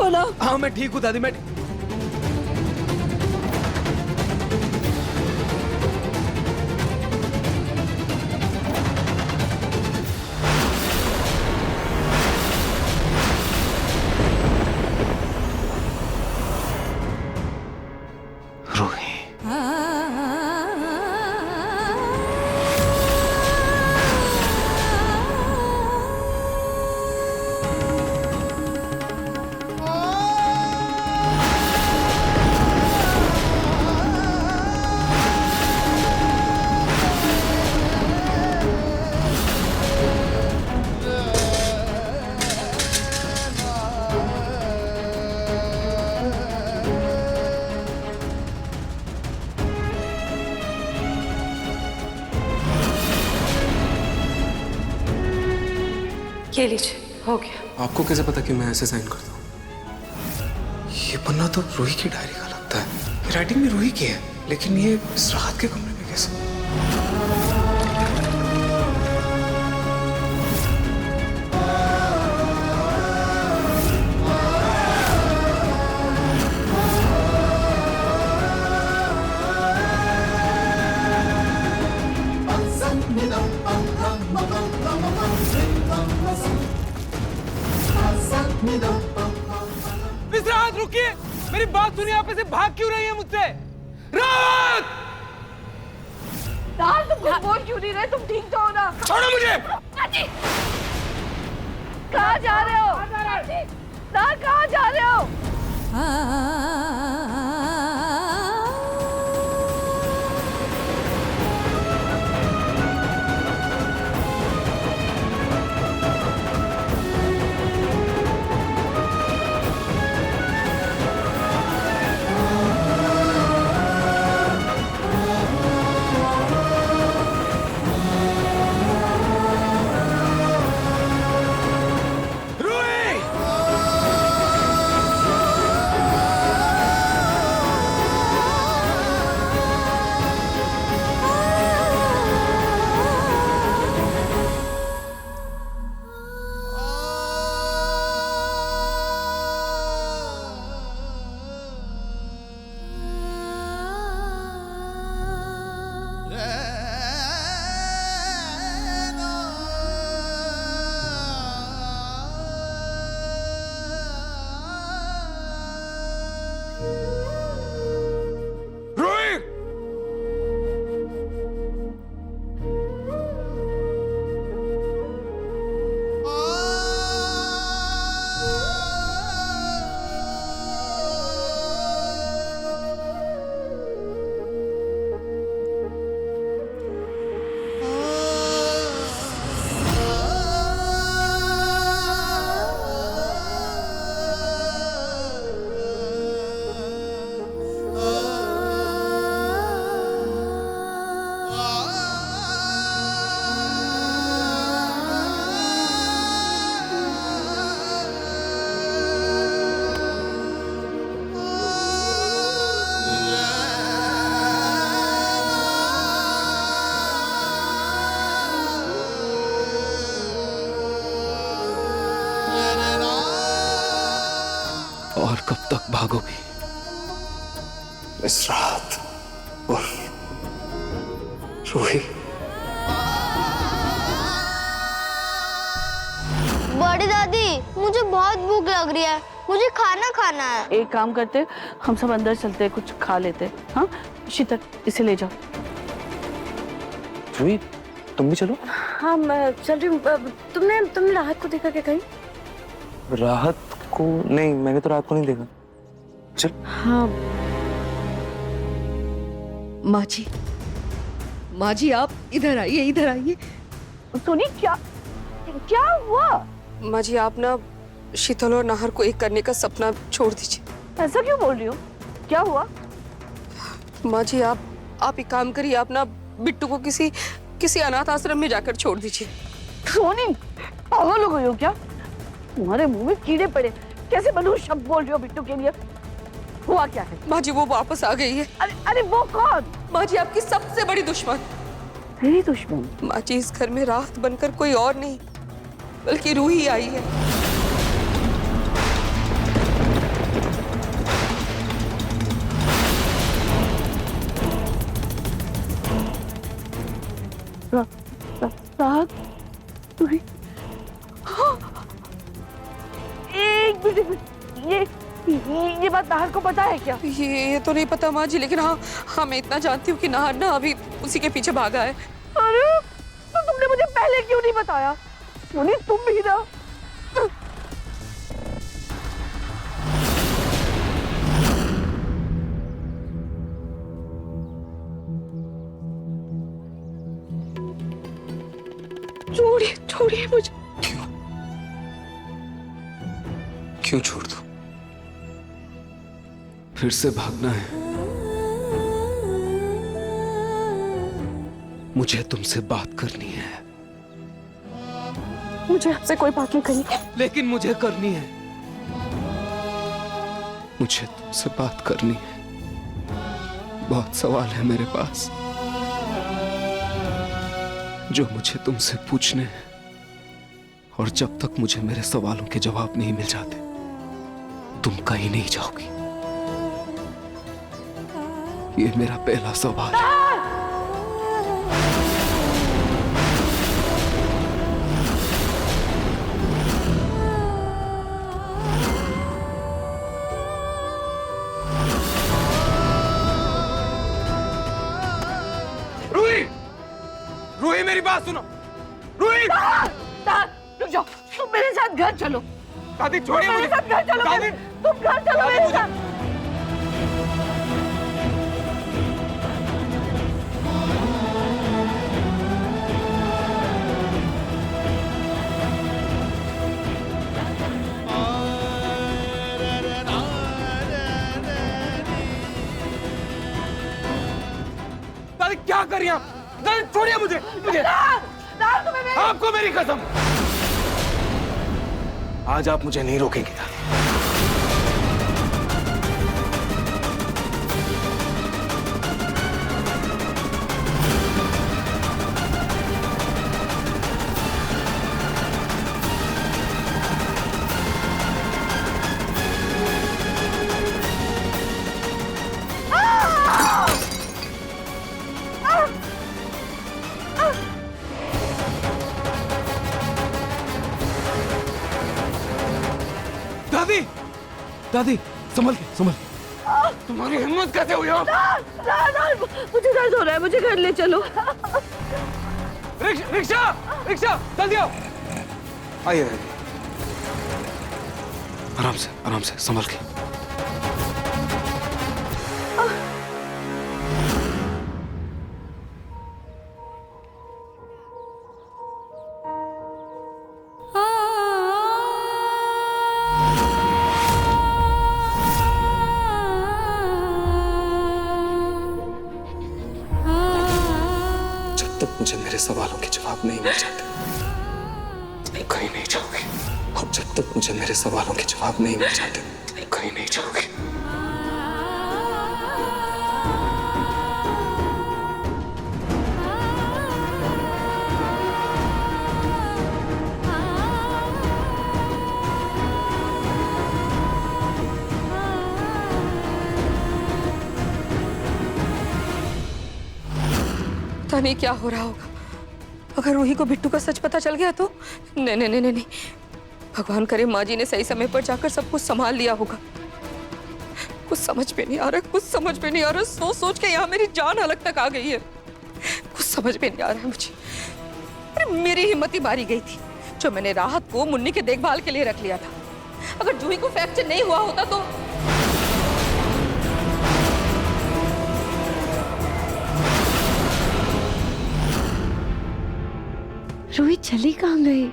हो ना? हाँ मैं ठीक हूँ दादी, मैं रूही। ये लीजिए, हो गया। आपको कैसे पता कि मैं ऐसे साइन करता हूँ? ये पन्ना तो रूही की डायरी का लगता है। ये राइटिंग भी रूही की है, लेकिन ये इस राहत के कमरे में कैसे? राहत रुकिए, मेरी बात सुनिए। आप ऐसे भाग क्यों रही है मुझसे? राहत! तुम कुछ बोल क्यों नहीं रहे? तुम ठीक तो हो ना? छोड़ो मुझे! कहाँ जा रहे हो? कहाँ जा रहे हो? और कब तक भागोगी इस रात और रूही? बड़ी दादी, मुझे बहुत भूख लग रही है, मुझे खाना खाना है। एक काम करते, हम सब अंदर चलते हैं, कुछ खा लेते। हाँ शीतल, इसे ले जाओ। रूही तुम भी चलो। हाँ मैं चल रही हूँ। तुमने राहत को देखा क्या कहीं? राहत को नहीं, मैंने तो रात को नहीं देखा। चल। हाँ माँ जी आप इधर आइए, इधर आइए। सुनी, क्या क्या हुआ? माँ जी आप ना शीतल और नाहर को एक करने का सपना छोड़ दीजिए। ऐसा क्यों बोल रही हो? क्या हुआ? माँ जी आप एक काम करिए, आप ना बिट्टू को किसी अनाथ आश्रम में जाकर छोड़ दीजिए। सोनी पागल हो गई हो क्या? तुम्हारे मुंह में कीड़े पड़े, कैसे मनुष्य शब्द बोल रही हो बिट्टू के लिए? हुआ क्या है? माँ जी वो वापस आ गई है। अरे वो कौन? माँ जी आपकी सबसे बड़ी दुश्मन। मेरी दुश्मन? माँ जी इस घर में राहत बनकर कोई और नहीं बल्कि रूही आई है। ये बात नाहर को पता है क्या? ये तो नहीं पता माँ जी, लेकिन हाँ मैं इतना जानती हूँ कि नाहर ना अभी उसी के पीछे भागा है। अरे तो तुमने मुझे पहले क्यों नहीं बताया? मुन्नी तुम भी ना। छोड़िए छोड़िए मुझे। क्यों छोड़ दूं? फिर से भागना है? मुझे तुमसे बात करनी है। मुझे आपसे कोई बात नहीं करनी है। लेकिन मुझे करनी है। मुझे तुमसे बात करनी है। बहुत सवाल है मेरे पास जो मुझे तुमसे पूछने हैं, और जब तक मुझे मेरे सवालों के जवाब नहीं मिल जाते तुम कहीं नहीं जाओगी। ये मेरा पहला सवाल है। रूही, रूही मेरी बात सुनो। रूही, रुक जाओ, तुम मेरे साथ घर चलो। दादी छोड़िए मेरे मुझे। साथ घर चलो। दादी, तुम घर चलो दादी, मेरे मुझे- साथ। दादी क्या कर रही हैं आप? दादी छोड़िए मुझे, मुझे। नाहर तुम्हें मेरी आपको मेरी कसम, आज आप मुझे नहीं रोकेंगे दादी। दादी, दादी संभल के, संभल। तुम्हारी हिम्मत कैसे हुई आप? नाहर, मुझे दर्द हो रहा है, मुझे घर ले चलो। रिक्शा, रिक्शा जल्दी आओ। आइए आराम से संभल के। जब तक मुझे मेरे सवालों के जवाब नहीं मिल जाते तुम कहीं नहीं जाओगी। और जब तक मुझे मेरे सवालों के जवाब नहीं मिल जाते तुम कहीं नहीं जाओगी। पता नहीं क्या हो रहा होगा। अगर रूही को बिट्टू का सच पता चल गया तो नहीं नहीं नहीं नहीं, भगवान करे माँ जी ने सही समय पर जाकर सब कुछ संभाल लिया होगा। कुछ समझ में नहीं आ रहा, कुछ समझ में नहीं आ रहा। सोच सोच के यहाँ मेरी जान हलक तक आ गई है। कुछ समझ में नहीं आ रहा है मुझे। अरे मेरी हिम्मत ही मारी गई थी जो मैंने राहत को मुन्नी के देखभाल के लिए रख लिया था। अगर जूही को फ्रैक्चर नहीं हुआ होता तो रूही चली कहाँ गई?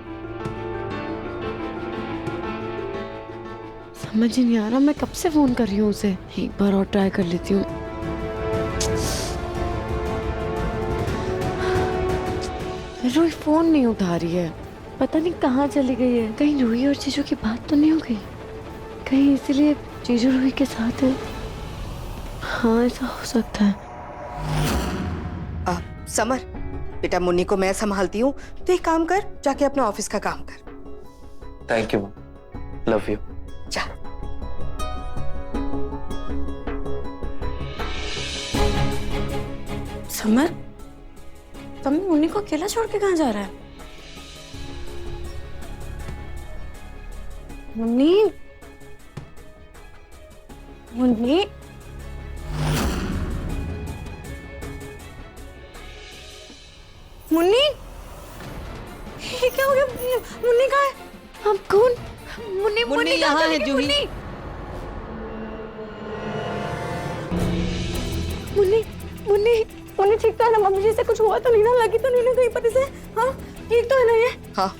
समझ ही नहीं आ रहा। मैं कब से फोन कर रही हूँ उसे। एक बार और ट्राई कर लेती हूँ। रूही फोन नहीं उठा रही है। पता नहीं कहाँ चली गई है। कहीं रूही और जीजू की बात तो नहीं हो गई? कहीं इसीलिए जीजू रूही के साथ है। हाँ ऐसा हो सकता है। समर, बेटा मुन्नी को मैं संभालती हूँ, तो एक काम कर, जाके अपने ऑफिस का काम कर। Thank you, love you. जा। समर, तुम मुन्नी को अकेला छोड़ के कहाँ जा रहा है? मुन्नी, मुन्नी, मुन्नी, ये क्या हो गया? मुन्नी कहाँ है? हम कौन? मुन्नी, मुन्नी यहाँ है जूही। मुन्नी, मुन्नी, मुन्नी ठीक तो है ना? मम्मी जी से कुछ हुआ तो नहीं ना? लगी तो नहीं ना कहीं पर इसे? हाँ, ठीक तो है ना ये? हाँ,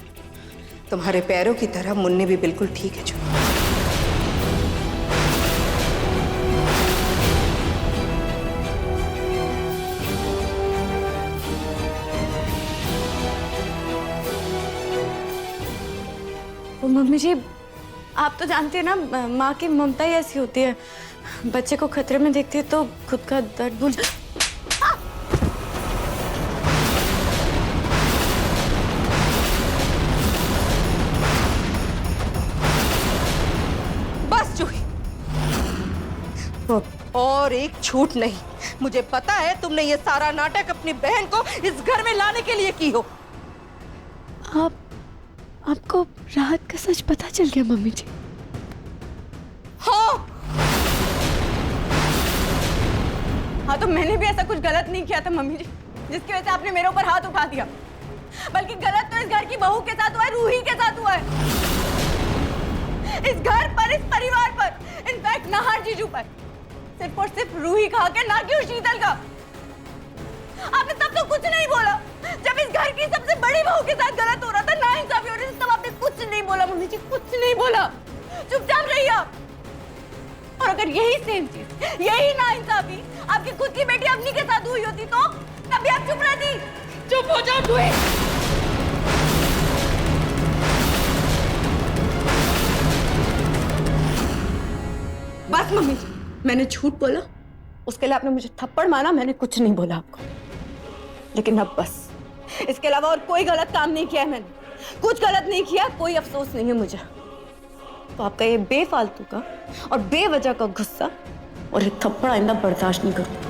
तुम्हारे पैरों की तरह मुन्नी भी बिल्कुल ठीक है जूही। मम्मी जी, आप तो जानती है ना, माँ की ममता ही ऐसी होती है। बच्चे को खतरे में देखती है तो खुद का दर्द भूल। बस जूही, और एक छूट नहीं। मुझे पता है तुमने ये सारा नाटक अपनी बहन को इस घर में लाने के लिए की हो। आपको रात का सच पता चल गया मम्मी जी? हाँ, हाँ, तो मैंने भी ऐसा कुछ गलत नहीं किया था मम्मी जी, जिसकी वजह से आपने मेरे ऊपर हाथ उठा दिया। बल्कि गलत तो इस घर की बहू के साथ हुआ है, रूही के साथ हुआ है। इस घर पर, इस परिवार पर, इनफैक्ट नाहर जीजू पर, सिर्फ और सिर्फ रूही का हक है, ना कि उस शीतल का। आपने तब तो कुछ नहीं बोला जब इस घर की सबसे बड़ी बहू के साथ गलत हो रहा था, नाइंसाफी हो रही थी, तब आपने कुछ नहीं बोला मम्मी जी, कुछ नहीं बोला। चुपचाप रहिए आप। और अगर यही सेम चीज, यही नाइंसाफी आपकी खुद की बेटी अवनी के साथ हुई होती तो तभी आप चुप रहती। चुप हो जाओ जूही। बस मम्मी जी, मैंने झूठ बोला, उसके लिए आपने मुझे थप्पड़ मारा, मैंने कुछ नहीं बोला आपको। लेकिन अब बस, इसके अलावा और कोई गलत काम नहीं किया है मैंने, कुछ गलत नहीं किया, कोई अफसोस नहीं है मुझे। तो आपका ये बेफालतू का और बेवजह का गुस्सा और एक थप्पड़ आइंदा बर्दाश्त नहीं करूँ।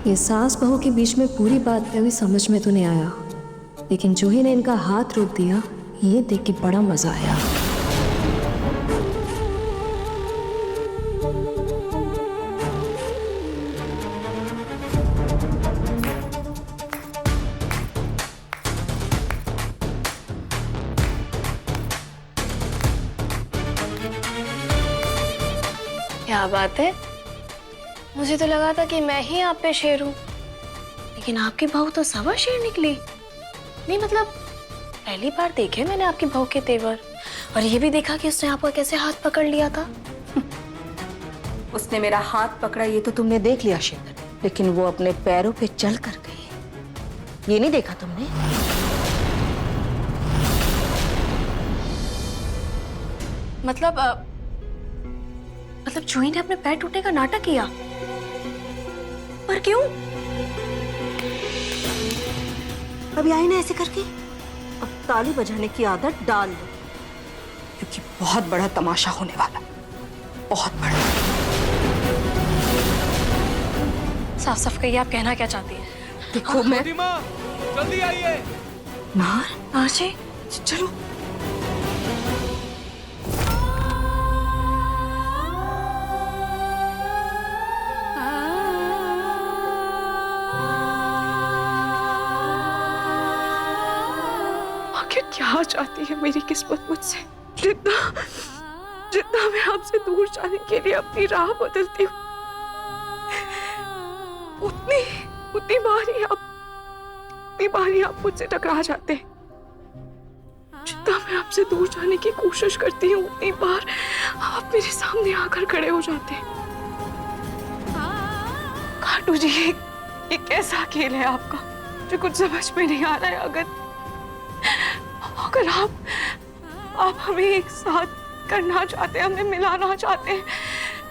ये सास बहू के बीच में पूरी बात कभी समझ में तो नहीं आया, लेकिन जूही ने इनका हाथ रोक दिया, ये देख के बड़ा मजा आया। क्या बात है, मुझे तो लगा था कि मैं ही आप पे शेर हूँ, लेकिन आपकी बहू तो सवा शेर निकली। नहीं मतलब पहली बार देखे मैंने आपकी बहू के तेवर, और ये भी देखा कि उसने आपका कैसे हाथ पकड़ लिया था। उसने मेरा हाथ पकड़ा ये तो तुमने देख लिया शीतल, लेकिन वो अपने पैरों पे चल कर गई, ये नहीं देखा तुमने? मतलब जूही ने अपने पैर टूटने का नाटक किया, पर क्यों? अभी आई ना ऐसे करके, अब ताली बजाने की आदत डाल लो, क्योंकि बहुत बड़ा तमाशा होने वाला, बहुत बड़ा। साफ साफ कहिए, आप कहना क्या चाहती हैं? देखो मैं माँ, जल्दी आइए। नार, जी चलो। क्या चाहती है मेरी किस्मत मुझसे? जितना मैं आपसे दूर जाने के लिए अपनी राह बदलती हूँ, उतनी बार ही आप मुझसे टकरा जाते हैं। जितना मैं आपसे दूर जाने की कोशिश करती हूँ, उतनी बार आप मेरे सामने आकर खड़े हो जाते हैं। खाटू जी, ये कैसा खेल है आपका, जो कुछ समझ में नहीं आ रहा है। अगर आप हमें एक साथ करना चाहते हैं, हमें मिलाना चाहते हैं,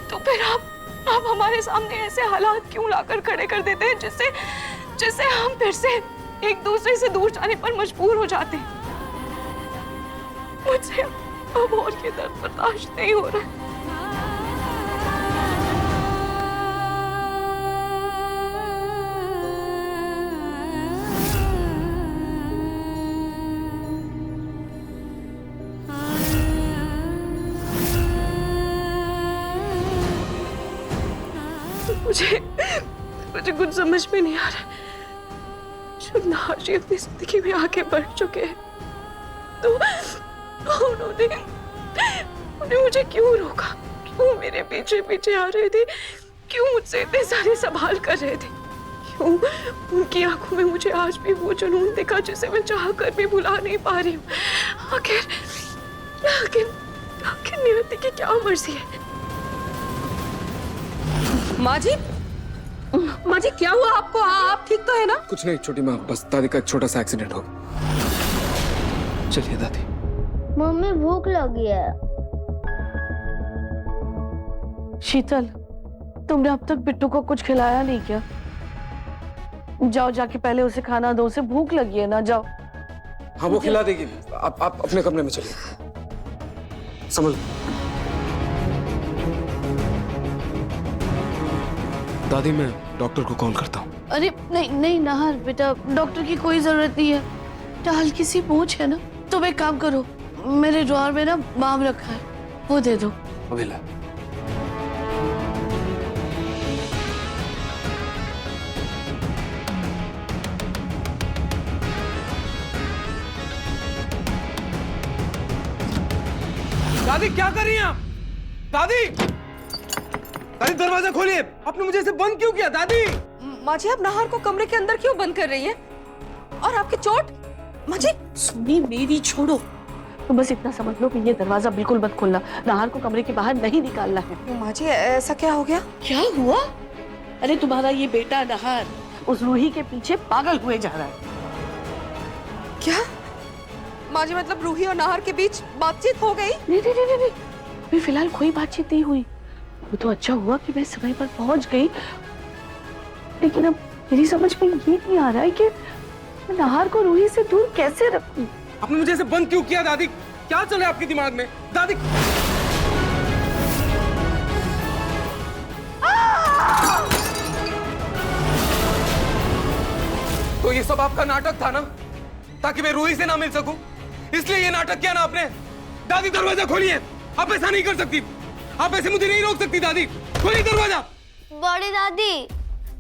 तो फिर आप हमारे सामने ऐसे हालात क्यों लाकर खड़े कर देते हैं जिससे हम फिर से एक दूसरे से दूर जाने पर मजबूर हो जाते हैं। मुझसे अब और ये दर्द बर्दाश्त नहीं हो रहा है। मुझे कुछ समझ में नहीं आ रहा। जब नाहर जी अपनी जिंदगी में आगे बढ़ चुके हैं तो उन्होंने मुझे क्यों रोका? क्यों मेरे पीछे पीछे आ रहे थे? क्यों मुझसे इतने सारे सवाल कर रहे थे? क्यों उनकी आंखों में मुझे आज भी वो जुनून दिखा जिसे मैं चाह कर भी भुला नहीं पा रही हूँ? आखिर नियति की क्या मर्जी है? माँ जी क्या हुआ आपको? आप ठीक तो है ना? कुछ नहीं छोटी माँ, बस दादी का एक छोटा सा एक्सीडेंट हो गया। चलिए दादी। मम्मी भूख लगी है। शीतल, तुमने अब तक बिट्टू को कुछ खिलाया नहीं क्या? जाओ जाके पहले उसे खाना दो, उसे भूख लगी है ना। जाओ। हाँ वो खिला देगी। आप अपने कमरे में चलिए। संभल। दादी मैं डॉक्टर को कॉल करता हूँ। अरे नहीं नाहर बेटा, डॉक्टर की कोई जरूरत नहीं है। टाल किसी पूछ है ना। तुम एक काम करो, मेरे ड्रॉअर में ना बाम रखा है, वो दे दो। अभी ला। दादी क्या कर रही हैं आप? दादी दरवाजा खोलिए। आपने मुझे इसे बंद क्यों किया? दादी माँ जी आप नाहर को कमरे के अंदर क्यों बंद कर रही हैं? और आपकी चोट? माँ जी सुनी मेरी, छोड़ो। तुम बस इतना समझ लो कि ये दरवाजा बिल्कुल मत खोलना। नाहर को कमरे के बाहर नहीं निकालना है। माँ जी ऐसा क्या हो गया? क्या हुआ? अरे तुम्हारा ये बेटा नाहर उस रूही के पीछे पागल हुए जा रहा है। क्या माँ जी, मतलब रूही और नाहर के बीच बातचीत हो गई? नहीं, अभी फिलहाल कोई बातचीत नहीं हुई। वो तो अच्छा हुआ कि मैं समय पर पहुंच गई, लेकिन अब मेरी समझ में ये नहीं आ रहा है कि मैं नाहर को रूही से दूर कैसे रखूं। आपने मुझे इसे बंद क्यों किया? दादी क्या चले आपके दिमाग में? दादी तो ये सब आपका नाटक था ना, ताकि मैं रूही से ना मिल सकूं? इसलिए ये नाटक किया ना आपने? दादी दरवाजा खोलिए। आप ऐसा नहीं कर सकती। आप ऐसे मुझे नहीं रोक सकती। दादी खोलिए दरवाजा। बड़ी दादी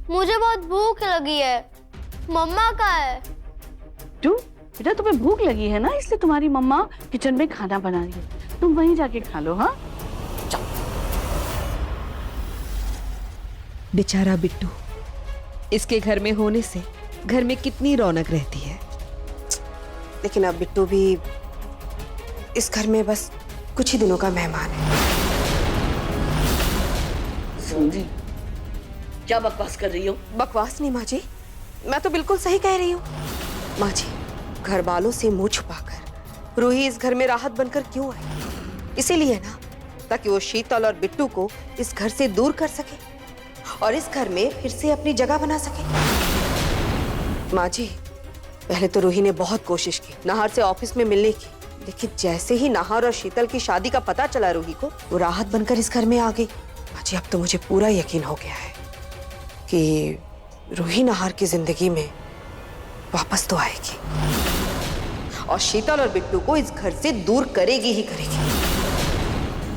मुझे बहुत भूख लगी है। मम्मा कहाँ है? तू बेटा, तुम्हें भूख लगी है ना, इसलिए तुम्हारी मम्मा किचन में खाना बना रही है। तुम वहीं जाके खा लो। हाँ बेचारा बिट्टू, इसके घर में होने से घर में कितनी रौनक रहती है। लेकिन अब बिट्टू भी इस घर में बस कुछ ही दिनों का मेहमान है। समझी क्या बकवास कर रही हो? बकवास नहीं माँ जी, मैं तो बिल्कुल सही कह रही हूँ। माँ जी, घर वालों से मुंह छुपाकर रूही इस घर में राहत बनकर क्यों आई? इसीलिए ना, ताकि वो शीतल और बिट्टू को इस घर से दूर कर सके और इस घर में फिर से अपनी जगह बना सके। माँ जी, पहले तो रूही ने बहुत कोशिश की नाहर से ऑफिस में मिलने की, लेकिन जैसे ही नाहर और शीतल की शादी का पता चला रूही को, वो राहत बनकर इस घर में आ गई। माँ जी, अब तो मुझे पूरा यकीन हो गया है कि रूही नाहर की जिंदगी में वापस तो आएगी और शीतल और बिट्टू को इस घर से दूर करेगी ही करेगी।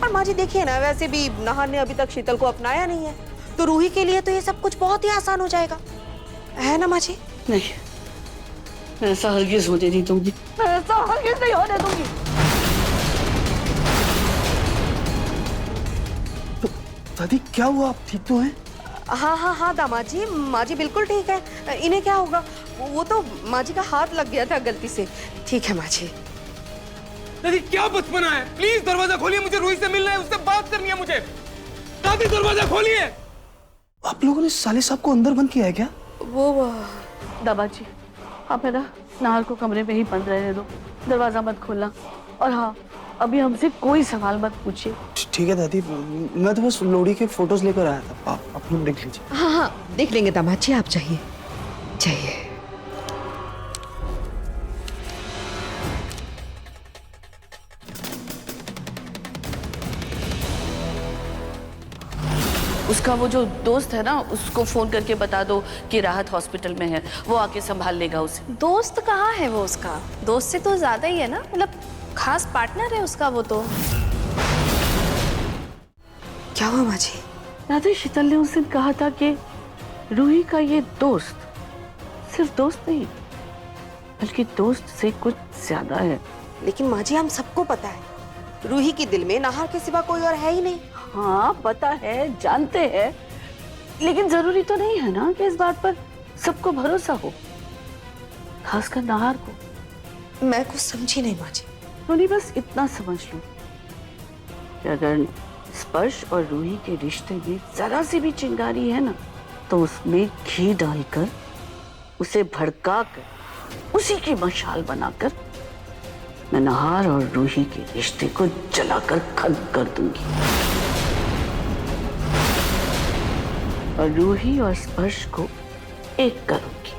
और माँ जी देखिए ना, वैसे भी नाहर ने अभी तक शीतल को अपनाया नहीं है, तो रूही के लिए तो ये सब कुछ बहुत ही आसान हो जाएगा, है ना माँ जी? नहीं, मैं ऐसा हरगिज़ होने नहीं दूंगी। मैं ऐसा हरगिज़ नहीं होने दूंगी। तो दादी क्या हुआ? आप ठीक तो हैं? हाँ दामाद जी, माँ जी बिल्कुल ठीक है। इन्हें क्या होगा? वो तो माँ जी का हाथ लग गया था गलती से। ठीक है माँ जी। दादी क्या बचपना है? प्लीज दरवाजा खोलिए, मुझे रूही से मिलना है, उससे बात करनी है मुझे। दादी दरवाजा खोलिए। आप लोगों ने साले साहब को अंदर बंद किया है क्या? वो दादाजी, आप है ना नाहर को कमरे में ही बंद रहने दो, दरवाजा मत खोलना। और हाँ, अभी हमसे कोई सवाल मत पूछिए। ठीक है दादी, मैं तो बस लोहड़ी के फोटोज लेकर आया था। आप लोग देख लीजिए। हाँ हाँ देख लेंगे दामाद जी, आप चाहिए चाहिए। उसका वो जो दोस्त है ना, उसको फोन करके बता दो कि राहत हॉस्पिटल में है, वो आके संभाल लेगा उसे। दोस्त कहाँ है वो उसका? दोस्त से तो ज्यादा ही है ना, मतलब खास पार्टनर है उसका वो तो। क्या हुआ माँ जी? राधा, शीतल ने उस दिन कहा था कि रूही का ये दोस्त सिर्फ दोस्त नहीं, बल्कि दोस्त से कुछ ज्यादा है। लेकिन माँ जी, हम सबको पता है रूही के दिल में नाहर के सिवा कोई और है ही नहीं। हाँ पता है, जानते हैं, लेकिन जरूरी तो नहीं है ना कि इस बात पर सबको भरोसा हो, खासकर नाहर को। मैं कुछ समझी नहीं माँ जी। तो नहीं, बस इतना समझ लो कि अगर स्पर्श और रूही के रिश्ते में जरा सी भी चिंगारी है ना, तो उसमें घी डालकर उसे भड़काकर उसी की मशाल बनाकर मैं नाहर और रूही के रिश्ते को जलाकर खत्म कर दूंगी और रूही और स्पर्श को एक करूंगी।